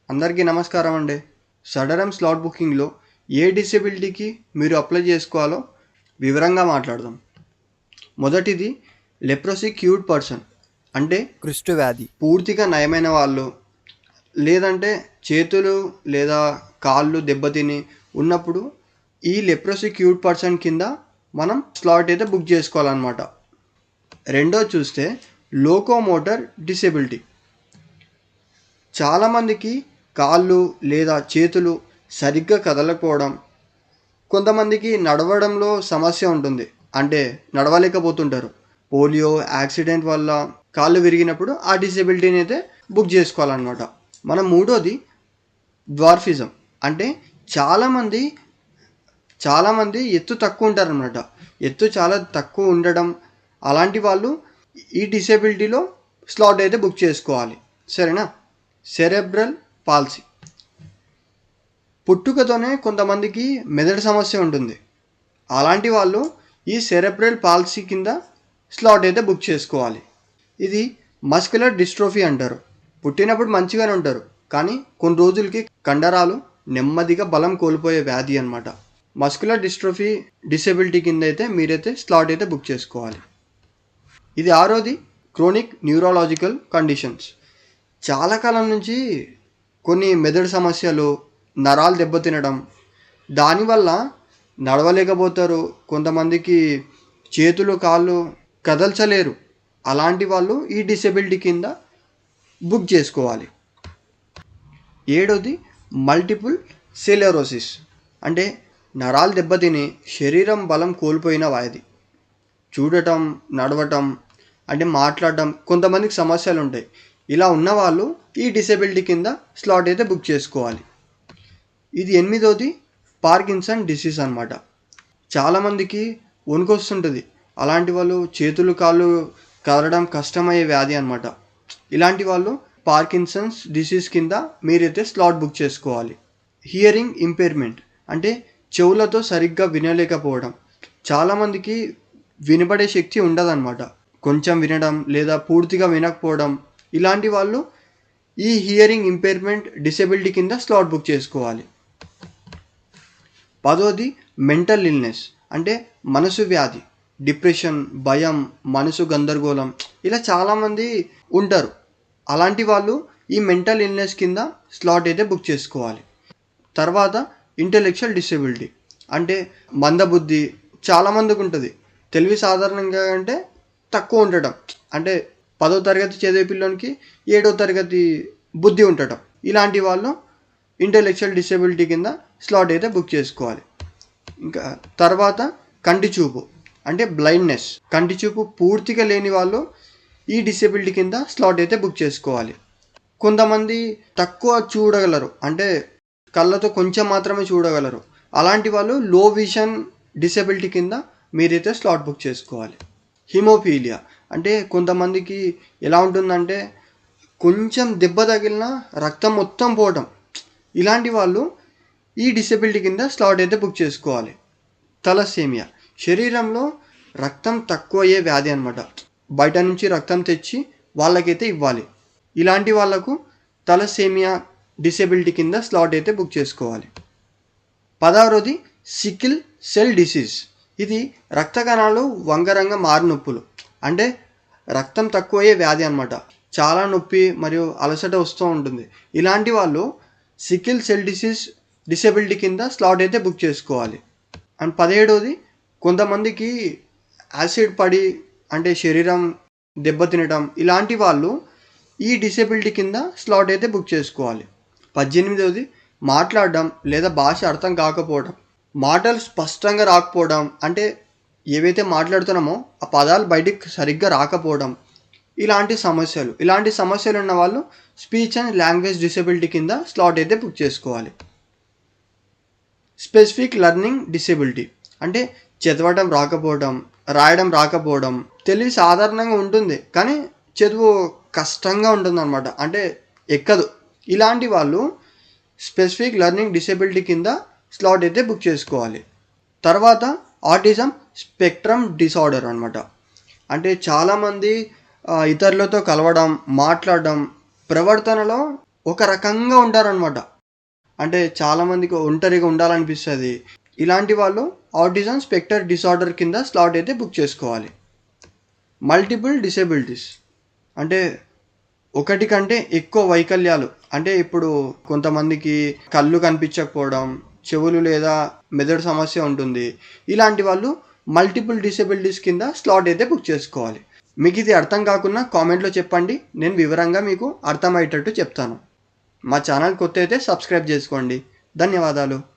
అందరికీ నమస్కారం అండి. సడరం స్లాట్ బుకింగ్లో ఏ డిసేబిలిటీకి మీరు అప్లై చేసుకోవాలో వివరంగా మాట్లాడదాం. మొదటిది లెప్రసీ క్యూర్డ్ పర్సన్, అంటే కుష్టు వ్యాధి. పూర్తిగా నయమైన వాళ్ళు, లేదంటే చేతులు లేదా కాళ్ళు దెబ్బతిని ఉన్నప్పుడు ఈ లెప్రసీ క్యూర్డ్ పర్సన్ కింద మనం స్లాట్ అయితే బుక్ చేసుకోవాలన్నమాట. రెండో చూస్తే లోకోమోటర్ డిసేబిలిటీ. చాలామందికి కాళ్ళు లేదా చేతులు సరిగ్గా కదలకపోవడం, కొంతమందికి నడవడంలో సమస్య ఉంటుంది, అంటే నడవలేకపోతుంటారు. పోలియో యాక్సిడెంట్ వల్ల కాళ్ళు విరిగినప్పుడు ఆ డిసేబిలిటీని అయితే బుక్ చేసుకోవాలన్నమాట. మనం మూడోది డ్వార్ఫిజం, అంటే చాలామంది ఎత్తు తక్కువ ఉంటారనమాట. ఎత్తు చాలా తక్కువ ఉండడం, అలాంటి వాళ్ళు ఈ డిసేబిలిటీలో స్లాట్ అయితే బుక్ చేసుకోవాలి. సరేనా? సెరెబ్రల్ పాల్సీ, పుట్టుకతోనే కొంతమందికి మెదడు సమస్య ఉంటుంది. అలాంటి వాళ్ళు ఈ సెరెబ్రల్ పాల్సీ కింద స్లాట్ అయితే బుక్ చేసుకోవాలి. ఇది మస్కులర్ డిస్ట్రోఫీ అంటారు. పుట్టినప్పుడు మంచిగానే ఉంటారు, కానీ కొన్ని రోజులకి కండరాలు నెమ్మదిగా బలం కోల్పోయే వ్యాధి అనమాట. మస్కులర్ డిస్ట్రోఫీ డిసేబిలిటీ కింద అయితే మీరైతే స్లాట్ అయితే బుక్ చేసుకోవాలి. ఇది ఆరోది క్రోనిక్ న్యూరాలజికల్ కండిషన్స్. చాలా కాలం నుంచి కొన్ని మెదడు సమస్యలు, నరాలు దెబ్బతినడం, దానివల్ల నడవలేకపోతారు, కొంతమందికి చేతులు కాళ్ళు కదల్చలేరు. అలాంటి వాళ్ళు ఈ డిసేబిలిటీ కింద బుక్ చేసుకోవాలి. ఏడోది మల్టిపుల్ సెలెరోసిస్, అంటే నరాలు దెబ్బతిని శరీరం బలం కోల్పోయిన వ్యాధి. చూడటం, నడవటం, అంటే మాట్లాడటం కొంతమందికి సమస్యలు ఉంటాయి. ఇలా ఉన్నవాళ్ళు ఈ డిసేబిలిటీ కింద స్లాట్ అయితే బుక్ చేసుకోవాలి. ఇది ఎనిమిదోది పార్కిన్సన్ డిసీజ్ అనమాట. చాలామందికి వణుకొస్తుంటుంది, అలాంటి వాళ్ళు చేతులు కాళ్ళు కదలడం కష్టమయ్యే వ్యాధి అనమాట. ఇలాంటి వాళ్ళు పార్కిన్సన్స్ డిసీజ్ కింద మీరైతే స్లాట్ బుక్ చేసుకోవాలి. హియరింగ్ ఇంపైర్మెంట్, అంటే చెవులతో సరిగ్గా వినలేకపోవడం. చాలామందికి వినపడే శక్తి ఉండదన్నమాట, కొంచెం వినడం లేదా పూర్తిగా వినకపోవడం. ఇలాంటి వాళ్ళు ఈ హియరింగ్ ఇంపైర్మెంట్ డిసేబిలిటీ కింద స్లాట్ బుక్ చేసుకోవాలి. పదోది మెంటల్ ఇల్నెస్, అంటే మనసు వ్యాధి, డిప్రెషన్, భయం, మనసు గందరగోళం, ఇలా చాలామంది ఉంటారు. అలాంటి వాళ్ళు ఈ మెంటల్ ఇల్నెస్ కింద స్లాట్ అయితే బుక్ చేసుకోవాలి. తర్వాత ఇంటెలెక్చువల్ డిసేబిలిటీ, అంటే మందబుద్ధి చాలామందికి ఉంటుంది. తెలివి సాధారణంగా అంటే తక్కువ ఉండటం, అంటే 10వ తరగతి చదివే పిల్లోనికి 7వ తరగతి బుద్ధి ఉండటం. ఇలాంటి వాళ్ళు ఇంటెలెక్చువల్ డిసేబిలిటీ కింద స్లాట్ అయితే బుక్ చేసుకోవాలి. ఇంకా తర్వాత కంటి చూపు, అంటే బ్లైండ్నెస్, కంటి చూపు పూర్తిగా లేని వాళ్ళు ఈ డిసేబిలిటీ కింద స్లాట్ అయితే బుక్ చేసుకోవాలి. కొంతమంది తక్కువ చూడగలరు, అంటే కళ్ళతో కొంచెం మాత్రమే చూడగలరు. అలాంటి వాళ్ళు లో విజన్ డిసేబిలిటీ కింద మీరైతే స్లాట్ బుక్ చేసుకోవాలి. హిమోఫీలియా, అంటే కొంతమందికి ఎలా ఉంటుందంటే కొంచెం దెబ్బ తగిలినా రక్తం మొత్తం పోవటం. ఇలాంటి వాళ్ళు ఈ డిసేబిలిటీ కింద స్లాట్ అయితే బుక్ చేసుకోవాలి. తలసేమియా, శరీరంలో రక్తం తక్కువ అయ్యే వ్యాధి అనమాట. బయట నుంచి రక్తం తెచ్చి వాళ్ళకైతే ఇవ్వాలి. ఇలాంటి వాళ్ళకు తలసేమియా డిసేబిలిటీ కింద స్లాట్ అయితే బుక్ చేసుకోవాలి. 16వది సికిల్ సెల్ డిసీజ్. ఇది రక్త కణాలు వంకరంగా మారు నొప్పులు, అంటే రక్తం తక్కువయ్యే వ్యాధి అనమాట. చాలా నొప్పి మరియు అలసట వస్తూ ఉంటుంది. ఇలాంటి వాళ్ళు సికిల్ సెల్ డిసీజ్ డిసేబిలిటీ కింద స్లాట్ అయితే బుక్ చేసుకోవాలి. అండ్ 17వది కొంతమందికి యాసిడ్ పడి, అంటే శరీరం దెబ్బతినడం, ఇలాంటి వాళ్ళు ఈ డిసేబిలిటీ కింద స్లాట్ అయితే బుక్ చేసుకోవాలి. 18వది మాట్లాడడం లేదా భాష అర్థం కాకపోవడం, మాటలు స్పష్టంగా రాకపోవడం, అంటే ఏవైతే మాట్లాడుతున్నామో ఆ పదాలు బయటికి సరిగ్గా రాకపోవడం. ఇలాంటి సమస్యలు ఉన్న వాళ్ళు స్పీచ్ అండ్ లాంగ్వేజ్ డిసేబిలిటీ కింద స్లాట్ అయితే బుక్ చేసుకోవాలి. స్పెసిఫిక్ లెర్నింగ్ డిసేబిలిటీ, అంటే చదవడం రాకపోవడం, రాయడం రాకపోవడం. తెలివి సాధారణంగా ఉంటుంది, కానీ చదువు కష్టంగా ఉంటుంది అనమాట, అంటే ఎక్కదు. ఇలాంటి వాళ్ళు స్పెసిఫిక్ లెర్నింగ్ డిసేబిలిటీ కింద స్లాట్ అయితే బుక్ చేసుకోవాలి. తర్వాత ఆటిజం స్పెక్ట్రమ్ డిసార్డర్ అనమాట. అంటే చాలామంది ఇతరులతో కలవడం, మాట్లాడడం, ప్రవర్తనలో ఒక రకంగా ఉంటారనమాట. అంటే చాలామందికి ఒంటరిగా ఉండాలనిపిస్తుంది. ఇలాంటి వాళ్ళు ఆటిజం స్పెక్టర్ డిసార్డర్ కింద స్లాట్ అయితే బుక్ చేసుకోవాలి. మల్టిపుల్ డిసేబిలిటీస్ అంటే ఒకటి కంటే ఎక్కువ వైకల్యాలు. అంటే ఇప్పుడు కొంతమందికి కళ్ళు కనిపించకపోవడం, చెవులు లేదా మెదడు సమస్య ఉంటుంది. ఇలాంటి వాళ్ళు మల్టిపుల్ డిసేబిలిటీస్ కింద స్లాట్ అయితే బుక్ చేసుకోవాలి. మీకు ఇది అర్థం కాకున్నా కామెంట్లో చెప్పండి, నేను వివరంగా మీకు అర్థమయ్యేటట్టు చెప్తాను. మా ఛానల్ కొత్త అయితే సబ్స్క్రైబ్ చేసుకోండి. ధన్యవాదాలు.